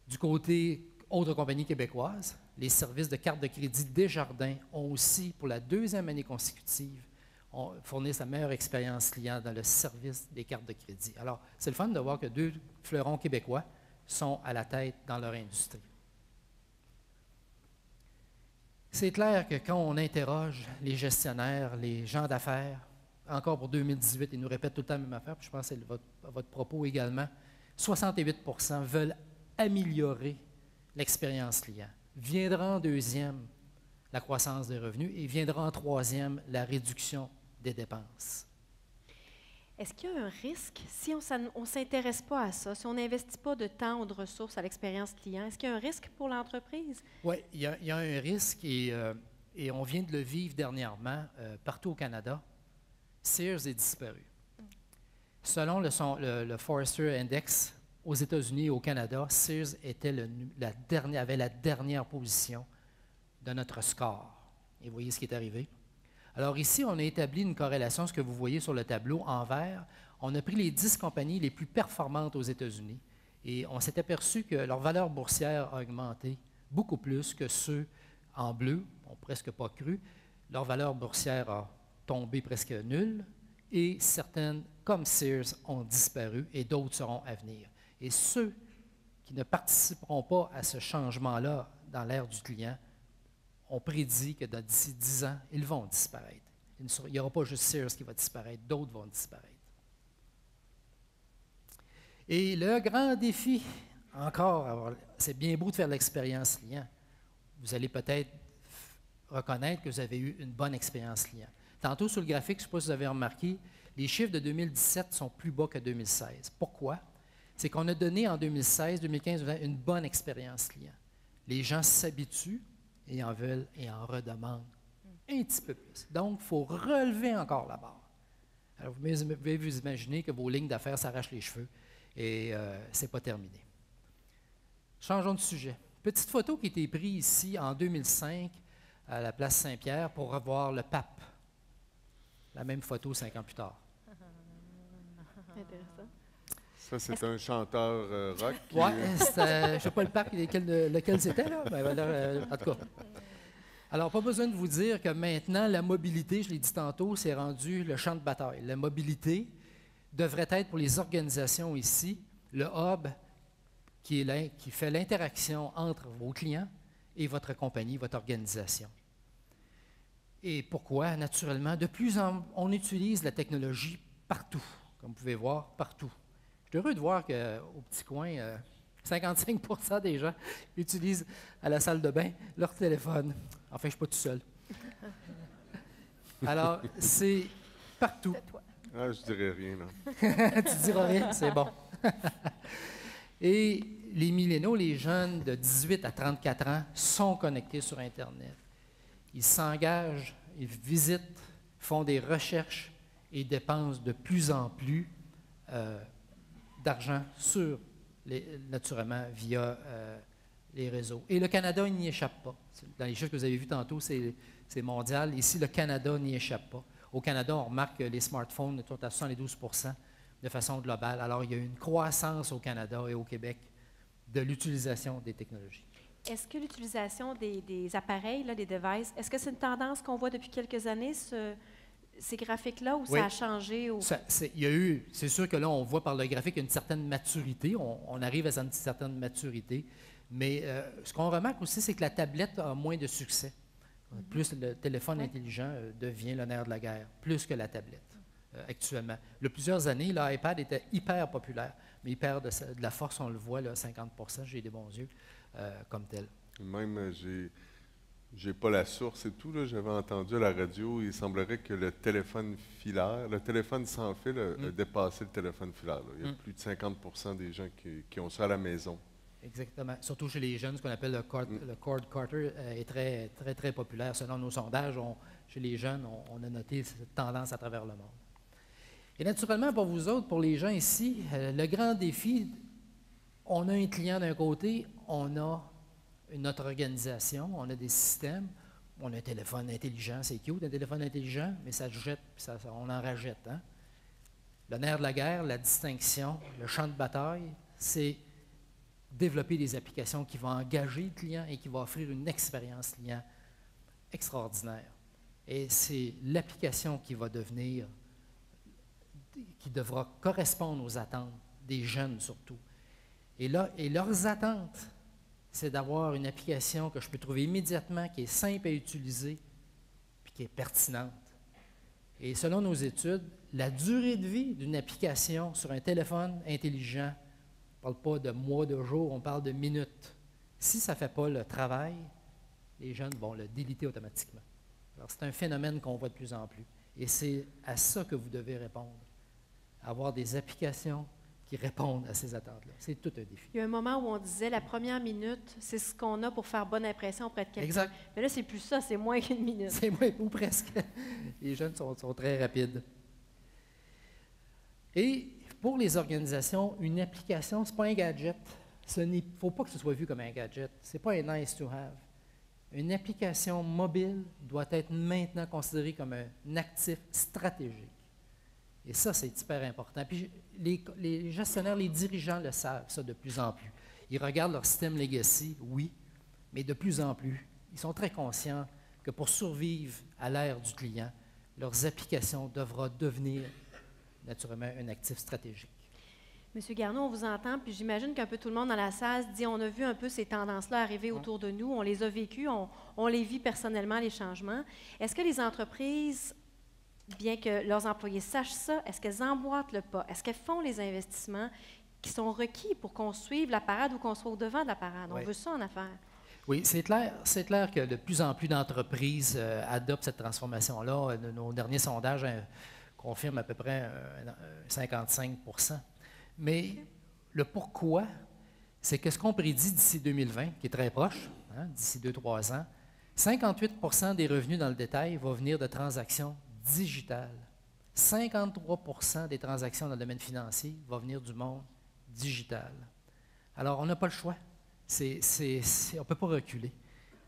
Du côté autres compagnies québécoises, les services de carte de crédit Desjardins ont aussi, pour la 2e année consécutive, fournissent la meilleure expérience client dans le service des cartes de crédit. Alors, c'est le fun de voir que 2 fleurons québécois sont à la tête dans leur industrie. C'est clair que quand on interroge les gestionnaires, les gens d'affaires, encore pour 2018, ils nous répètent tout le temps la même affaire, puis je pense que c'est votre propos également, 68 % veulent améliorer l'expérience client. Viendra en 2e la croissance des revenus et viendra en 3e la réduction des dépenses. Est-ce qu'il y a un risque si on ne s'intéresse pas à ça, si on n'investit pas de temps ou de ressources à l'expérience client? Est-ce qu'il y a un risque pour l'entreprise? Oui, il y a un risque et on vient de le vivre dernièrement partout au Canada. Sears est disparu. Selon le Forrester Index aux États-Unis et au Canada, Sears avait la dernière position de notre score. Et vous voyez ce qui est arrivé. Alors ici, on a établi une corrélation, ce que vous voyez sur le tableau en vert. On a pris les 10 compagnies les plus performantes aux États-Unis et on s'est aperçu que leur valeur boursière a augmenté beaucoup plus que ceux en bleu, on n'a presque pas cru. Leur valeur boursière a tombé presque nulle et certaines, comme Sears, ont disparu et d'autres seront à venir. Et ceux qui ne participeront pas à ce changement-là dans l'ère du client, on prédit que d'ici 10 ans, ils vont disparaître. Il n'y aura pas juste Sears qui va disparaître, d'autres vont disparaître. Et le grand défi, encore, c'est bien beau de faire l'expérience client. Vous allez peut-être reconnaître que vous avez eu une bonne expérience client. Tantôt, sur le graphique, je ne sais pas si vous avez remarqué, les chiffres de 2017 sont plus bas que 2016. Pourquoi? C'est qu'on a donné en 2016, 2015, une bonne expérience client. Les gens s'habituent et en veulent et en redemandent un petit peu plus. Donc, il faut relever encore la barre. Alors, vous pouvez vous imaginer que vos lignes d'affaires s'arrachent les cheveux et ce n'est pas terminé. Changeons de sujet. Petite photo qui a été prise ici en 2005 à la place Saint-Pierre pour revoir le pape. La même photo 5 ans plus tard. Intéressant. Ça, c'est un chanteur rock. Oui, je ne sais pas le pape lequel c'était, là. Mais en tout cas. Alors, pas besoin de vous dire que maintenant, la mobilité, je l'ai dit tantôt, c'est rendu le champ de bataille. La mobilité devrait être pour les organisations ici le hub qui fait l'interaction entre vos clients et votre compagnie, votre organisation. Et pourquoi? Naturellement, de plus en plus, on utilise la technologie partout, comme vous pouvez voir, partout. Je suis heureux de voir qu'au petit coin, 55% des gens utilisent à la salle de bain leur téléphone. Enfin, je ne suis pas tout seul. Alors, c'est partout. Ah, je dirais rien, non. Tu diras rien, c'est bon. Et les milléniaux, les jeunes de 18 à 34 ans, sont connectés sur Internet. Ils s'engagent, ils visitent, font des recherches et dépensent de plus en plus d'argent naturellement via les réseaux. Et le Canada, il n'y échappe pas. Dans les chiffres que vous avez vus tantôt, c'est mondial. Ici, le Canada n'y échappe pas. Au Canada, on remarque que les smartphones sont à 72% de façon globale. Alors, il y a une croissance au Canada et au Québec de l'utilisation des technologies. Est-ce que l'utilisation des appareils, là, des devices, est-ce que c'est une tendance qu'on voit depuis quelques années, ces graphiques-là, ou Oui. ça a changé? Ou... C'est sûr que là, on voit par le graphique une certaine maturité. On arrive à une certaine maturité. Mais ce qu'on remarque aussi, c'est que la tablette a moins de succès. Plus le téléphone intelligent devient le nerf de la guerre, plus que la tablette actuellement. Il y a plusieurs années, l'iPad était hyper populaire, mais il perd de la force, on le voit, là, 50%, j'ai des bons yeux, comme tel. Même, j'ai pas la source et tout, là, j'avais entendu à la radio, il semblerait que le téléphone sans fil a dépassé le téléphone filaire. Là. Il y a plus de 50% des gens qui ont ça à la maison. Exactement. Surtout chez les jeunes, ce qu'on appelle le cord carter est très, très, très populaire. Selon nos sondages, chez les jeunes, on a noté cette tendance à travers le monde. Et naturellement, pour vous autres, pour les gens ici, le grand défi, on a un client d'un côté, on a notre organisation, on a des systèmes, on a un téléphone intelligent, c'est cute, un téléphone intelligent, mais ça jette, puis on en rajette. Hein? Le nerf de la guerre, la distinction, le champ de bataille, c'est développer des applications qui vont engager le client et qui vont offrir une expérience client extraordinaire. Et c'est l'application qui va qui devra correspondre aux attentes des jeunes surtout. Et leurs attentes, c'est d'avoir une application que je peux trouver immédiatement, qui est simple à utiliser, puis qui est pertinente. Et selon nos études, la durée de vie d'une application sur un téléphone intelligent, on ne parle pas de mois, de jours, on parle de minutes. Si ça ne fait pas le travail, les jeunes vont le déliter automatiquement. Alors, c'est un phénomène qu'on voit de plus en plus. Et c'est à ça que vous devez répondre. Avoir des applications qui répondent à ces attentes-là. C'est tout un défi. Il y a un moment où on disait la première minute, c'est ce qu'on a pour faire bonne impression auprès de quelqu'un. Exact. Mais là, c'est plus ça, c'est moins qu'une minute. C'est moins, ou presque. Les jeunes sont très rapides. Et pour les organisations, une application, ce n'est pas un gadget. Il ne faut pas que ce soit vu comme un gadget. Ce n'est pas un nice to have. Une application mobile doit être maintenant considérée comme un actif stratégique. Et ça, c'est hyper important. Puis les gestionnaires, les dirigeants le savent, ça, de plus en plus. Ils regardent leur système legacy, oui, mais de plus en plus. Ils sont très conscients que pour survivre à l'ère du client, leurs applications devront devenir naturellement un actif stratégique. Monsieur Garneau, on vous entend, puis j'imagine qu'un peu tout le monde dans la salle se dit on a vu un peu ces tendances-là arriver autour de nous, on les a vécues, on les vit personnellement, les changements. Est-ce que les entreprises, bien que leurs employés sachent ça, est-ce qu'elles emboîtent le pas? Est-ce qu'elles font les investissements qui sont requis pour qu'on suive la parade ou qu'on soit au-devant de la parade? Oui. On veut ça en affaires. Oui, c'est clair que de plus en plus d'entreprises adoptent cette transformation-là. Nos derniers sondages confirment à peu près 55%. Mais le pourquoi, c'est que ce qu'on prédit d'ici 2020, qui est très proche, hein, d'ici 2-3 ans, 58% des revenus dans le détail vont venir de transactions digitales. 53% des transactions dans le domaine financier vont venir du monde digital. Alors, on n'a pas le choix. On ne peut pas reculer.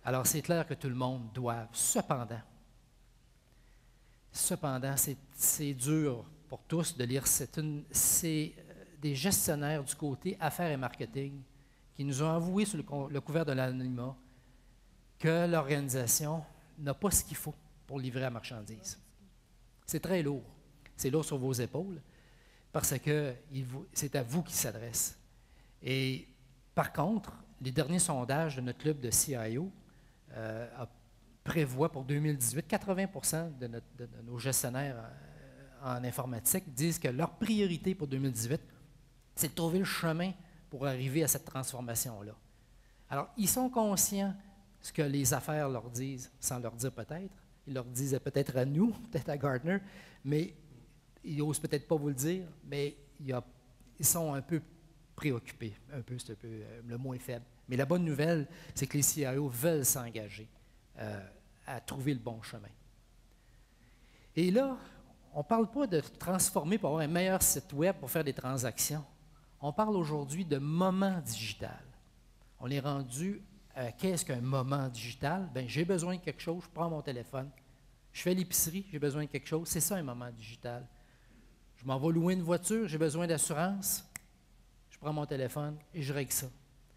Alors, c'est clair que tout le monde doit. Cependant, c'est dur pour tous de lire. C'est des gestionnaires du côté affaires et marketing qui nous ont avoué sous le couvert de l'anonymat que l'organisation n'a pas ce qu'il faut pour livrer la marchandise. C'est très lourd. C'est lourd sur vos épaules parce que c'est à vous qu'il s'adresse. Et par contre, les derniers sondages de notre club de CIO prévoient pour 2018, 80% de nos gestionnaires en informatique disent que leur priorité pour 2018, c'est de trouver le chemin pour arriver à cette transformation-là. Alors, ils sont conscients de ce que les affaires leur disent, sans leur dire peut-être. Ils leur disent peut-être à nous, peut-être à Gartner, mais ils n'osent peut-être pas vous le dire, mais ils sont un peu préoccupés, c'est un peu le mot est faible. Mais la bonne nouvelle, c'est que les CIO veulent s'engager à trouver le bon chemin. Et là, on ne parle pas de transformer pour avoir un meilleur site web pour faire des transactions. On parle aujourd'hui de moment digital. On est rendu à qu'est-ce qu'un moment digital? Bien, j'ai besoin de quelque chose, je prends mon téléphone, je fais l'épicerie, j'ai besoin de quelque chose. C'est ça un moment digital. Je m'en vais louer une voiture, j'ai besoin d'assurance, je prends mon téléphone et je règle ça.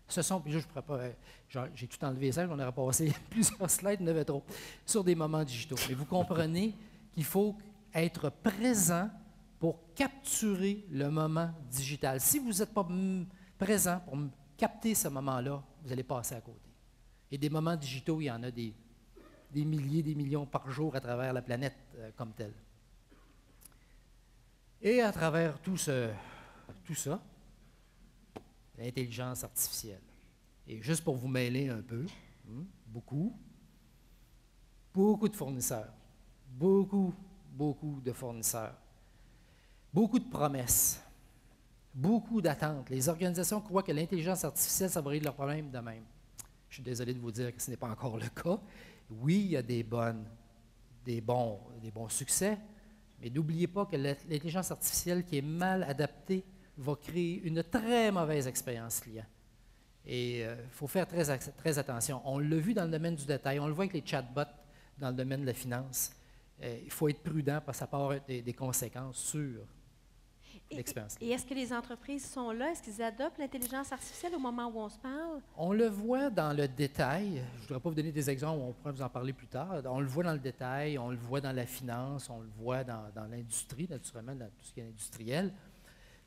J'ai tout enlevé ça, on aurait passé plusieurs slides, il y en avait trop, sur des moments digitaux. Mais vous comprenez qu'il faut être présent pour capturer le moment digital. Si vous n'êtes pas présent pour capter ce moment-là, vous allez passer à côté. Et des moments digitaux, il y en a des milliers, des millions par jour à travers la planète comme telle. Et à travers tout ça, l'intelligence artificielle. Et juste pour vous mêler un peu, beaucoup de fournisseurs, beaucoup de fournisseurs, beaucoup de promesses, beaucoup d'attentes. Les organisations croient que l'intelligence artificielle, ça va régler leurs problèmes de même. Je suis désolé de vous dire que ce n'est pas encore le cas. Oui, il y a des bons succès, mais n'oubliez pas que l'intelligence artificielle qui est mal adaptée va créer une très mauvaise expérience client. Et il faut faire très attention. On l'a vu dans le domaine du détail, on le voit avec les chatbots dans le domaine de la finance. Il faut être prudent parce que ça peut avoir des conséquences sur l'expérience. Et est-ce que les entreprises sont là? Est-ce qu'ils adoptent l'intelligence artificielle au moment où on se parle? On le voit dans le détail. Je ne voudrais pas vous donner des exemples, on pourra vous en parler plus tard. On le voit dans le détail, on le voit dans la finance, on le voit dans l'industrie, naturellement, dans tout ce qui est industriel.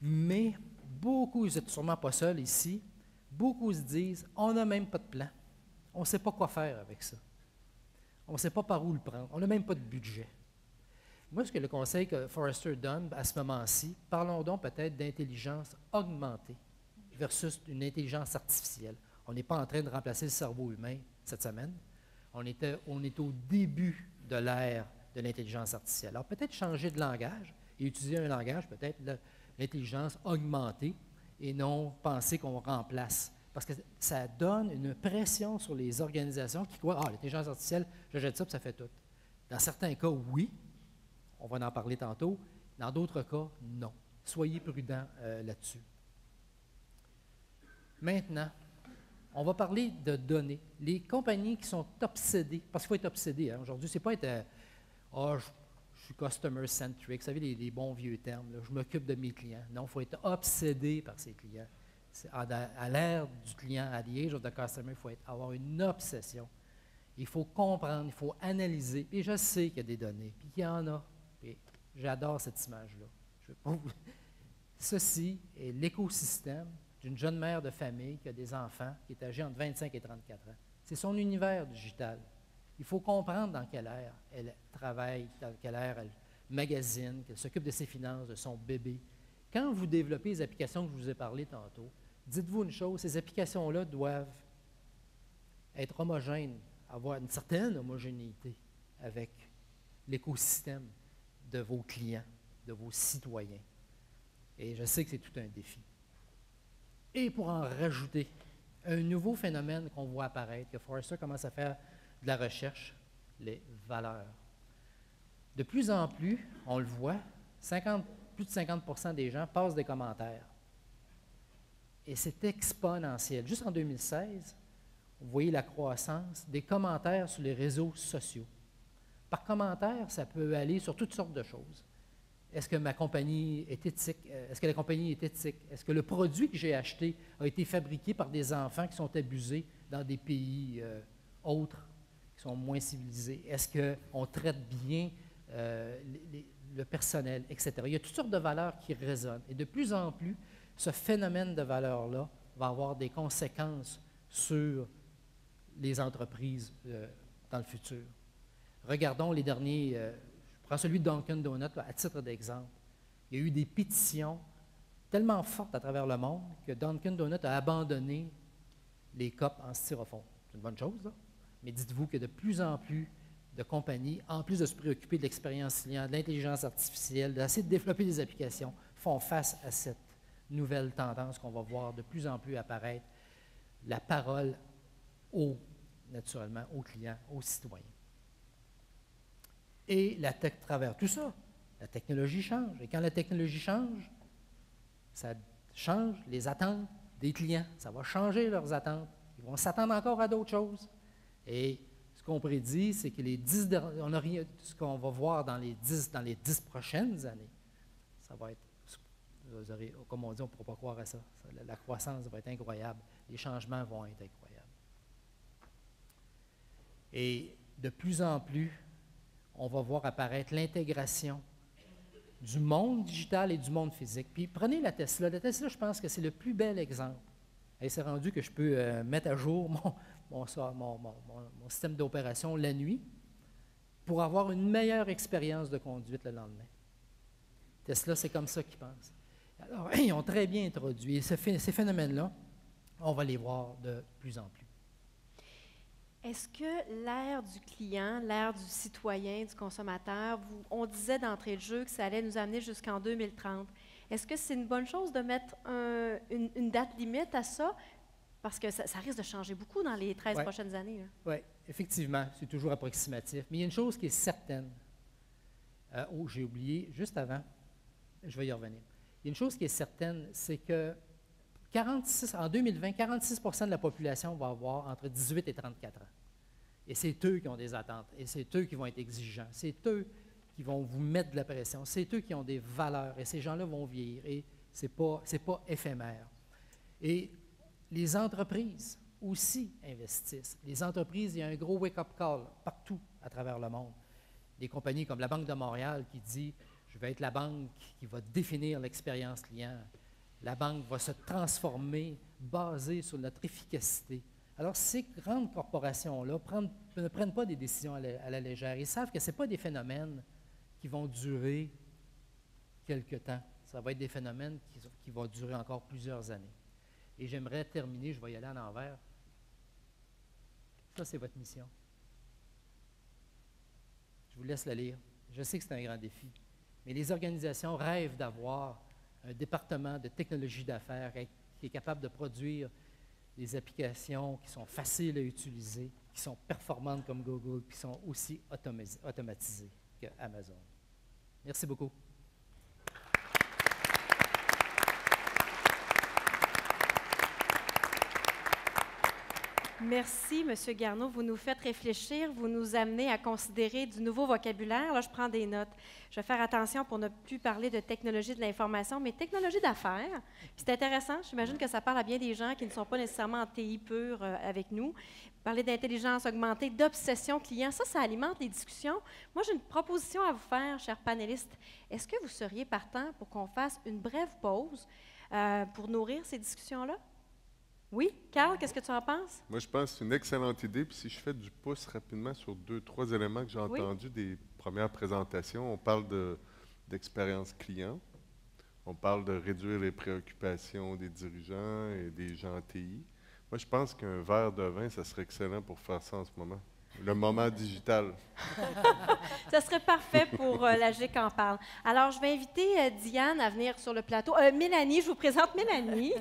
Mais beaucoup, vous n'êtes sûrement pas seuls ici, beaucoup se disent, on n'a même pas de plan. On ne sait pas quoi faire avec ça. On ne sait pas par où le prendre. On n'a même pas de budget. Moi, ce que le conseil que Forrester donne à ce moment-ci, parlons donc peut-être d'intelligence augmentée versus une intelligence artificielle. On n'est pas en train de remplacer le cerveau humain cette semaine. On est au début de l'ère de l'intelligence artificielle. Alors peut-être changer de langage et utiliser un langage, peut-être l'intelligence augmentée, et non penser qu'on remplace. Parce que ça donne une pression sur les organisations qui croient « Ah, l'intelligence artificielle, je jette ça, puis ça fait tout. » Dans certains cas, oui. On va en parler tantôt. Dans d'autres cas, non. Soyez prudents là-dessus. Maintenant, on va parler de données. Les compagnies qui sont obsédées, parce qu'il faut être obsédé. Hein, aujourd'hui, ce n'est pas être je suis customer-centric, vous savez, les bons vieux termes. Là, je m'occupe de mes clients. Non, il faut être obsédé par ses clients. À l'ère du client, à the age of the customer, il faut avoir une obsession. Il faut comprendre, il faut analyser. Et je sais qu'il y a des données, puis qu'il y en a. Et j'adore cette image-là. Ceci est l'écosystème d'une jeune mère de famille qui a des enfants, qui est âgée entre 25 et 34 ans. C'est son univers digital. Il faut comprendre dans quelle ère elle travaille, dans quelle ère elle magasine, qu'elle s'occupe de ses finances, de son bébé. Quand vous développez les applications que je vous ai parlé tantôt, dites-vous une chose, ces applications-là doivent être homogènes, avoir une certaine homogénéité avec l'écosystème de vos clients, de vos citoyens. Et je sais que c'est tout un défi. Et pour en rajouter, un nouveau phénomène qu'on voit apparaître, que Forrester commence à faire de la recherche, les valeurs. De plus en plus, on le voit, plus de 50% des gens passent des commentaires. Et c'est exponentiel. Juste en 2016, vous voyez la croissance des commentaires sur les réseaux sociaux. Par commentaire, ça peut aller sur toutes sortes de choses. Est-ce que ma compagnie est éthique? Est-ce que la compagnie est éthique? Est-ce que le produit que j'ai acheté a été fabriqué par des enfants qui sont abusés dans des pays autres, qui sont moins civilisés? Est-ce qu'on traite bien le personnel, etc.? Il y a toutes sortes de valeurs qui résonnent. Et de plus en plus, ce phénomène de valeurs-là va avoir des conséquences sur les entreprises dans le futur. Regardons les derniers, je prends celui de Dunkin' Donuts à titre d'exemple. Il y a eu des pétitions tellement forte à travers le monde que Dunkin' Donuts a abandonné les cupes en styrofoam. C'est une bonne chose, là. Mais dites-vous que de plus en plus de compagnies, en plus de se préoccuper de l'expérience client, de l'intelligence artificielle, d'essayer de développer des applications, font face à cette nouvelle tendance qu'on va voir de plus en plus apparaître, la parole naturellement, aux clients, aux citoyens. Et à travers tout ça, la technologie change. Et quand la technologie change, ça change les attentes des clients. Ça va changer leurs attentes. Ils vont s'attendre encore à d'autres choses. Et ce qu'on prédit, c'est que ce qu'on va voir dans les 10 prochaines années, ça va être, comme on dit, on ne pourra pas croire à ça. La croissance va être incroyable. Les changements vont être incroyables. Et de plus en plus, on va voir apparaître l'intégration du monde digital et du monde physique. Puis prenez la Tesla. La Tesla, je pense que c'est le plus bel exemple. Et c'est rendu que je peux mettre à jour mon système d'opération la nuit pour avoir une meilleure expérience de conduite le lendemain. Tesla, c'est comme ça qu'ils pensent. Alors, ils ont très bien introduit. Et ces phénomènes-là, on va les voir de plus en plus. Est-ce que l'ère du client, l'ère du citoyen, du consommateur, on disait d'entrée de jeu que ça allait nous amener jusqu'en 2030. Est-ce que c'est une bonne chose de mettre une date limite à ça? Parce que ça risque de changer beaucoup dans les 13 prochaines années. Oui, effectivement, c'est toujours approximatif. Mais il y a une chose qui est certaine. J'ai oublié, juste avant, je vais y revenir. Il y a une chose qui est certaine, c'est que en 2020, 46 % de la population va avoir entre 18 et 34 ans. Et c'est eux qui ont des attentes, et c'est eux qui vont être exigeants, c'est eux qui vont vous mettre de la pression, c'est eux qui ont des valeurs, et ces gens-là vont vieillir, et ce n'est pas éphémère. Et les entreprises aussi investissent. Les entreprises, il y a un gros wake-up call partout à travers le monde. Des compagnies comme la Banque de Montréal qui dit « Je vais être la banque qui va définir l'expérience client ». La banque va se transformer basée sur notre efficacité. Alors, ces grandes corporations-là ne prennent pas des décisions à la légère. Ils savent que ce n'est pas des phénomènes qui vont durer quelque temps. Ça va être des phénomènes qui vont durer encore plusieurs années. Et j'aimerais terminer, je vais y aller à l'envers. Ça, c'est votre mission. Je vous laisse la lire. Je sais que c'est un grand défi. Mais les organisations rêvent d'avoir un département de technologie d'affaires qui est capable de produire des applications qui sont faciles à utiliser, qui sont performantes comme Google, qui sont aussi automatisées qu'Amazon. Merci beaucoup. Merci, M. Garneau. Vous nous faites réfléchir, vous nous amenez à considérer du nouveau vocabulaire. Là, je prends des notes. Je vais faire attention pour ne plus parler de technologie de l'information, mais technologie d'affaires. C'est intéressant. J'imagine que ça parle à bien des gens qui ne sont pas nécessairement en TI pur avec nous. Parler d'intelligence augmentée, d'obsession client, ça alimente les discussions. Moi, j'ai une proposition à vous faire, chers panélistes. Est-ce que vous seriez partant pour qu'on fasse une brève pause pour nourrir ces discussions-là? Oui, Carl, qu'est-ce que tu en penses? Moi, je pense que c'est une excellente idée. Puis si je fais du pouce rapidement sur 2-3 éléments que j'ai entendus des premières présentations, on parle d'expérience client, on parle de réduire les préoccupations des dirigeants et des gens en TI. Moi, je pense qu'un verre de vin, ça serait excellent pour faire ça en ce moment. Le moment digital. Ça serait parfait pour la GIC en parle. Alors, je vais inviter Diane à venir sur le plateau. Mélanie, je vous présente Mélanie.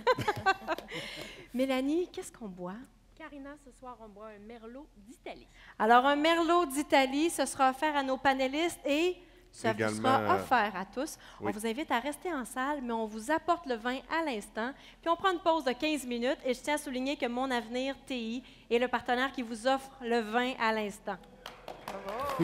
Mélanie, qu'est-ce qu'on boit? Karina, ce soir, on boit un Merlot d'Italie. Alors, un Merlot d'Italie, ce sera offert à nos panélistes et ça vous sera offert à tous. Oui. On vous invite à rester en salle, mais on vous apporte le vin à l'instant. Puis on prend une pause de 15 minutes et je tiens à souligner que Mon Avenir TI est le partenaire qui vous offre le vin à l'instant. Bravo!